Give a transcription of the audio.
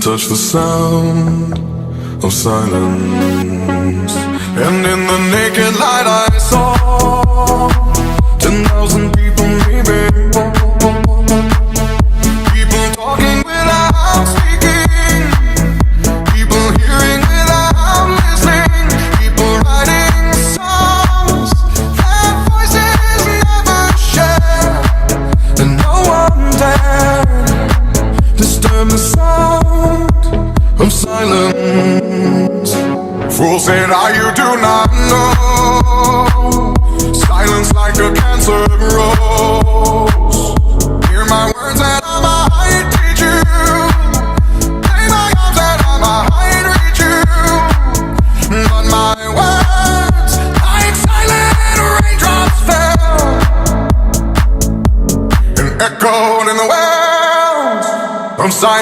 touch the sound of silence, and in the naked light I saw 10,000 people, maybe. People talking without speaking, people hearing without listening, people writing songs that voices never share, and no one dared disturb the sound of silence. Fool said, you do not know. Silence like a cancer grows. Hear my words and I might teach you. Play my arms and I might reach you. But my words, like silent raindrops, fell and echoed in the wells of silence.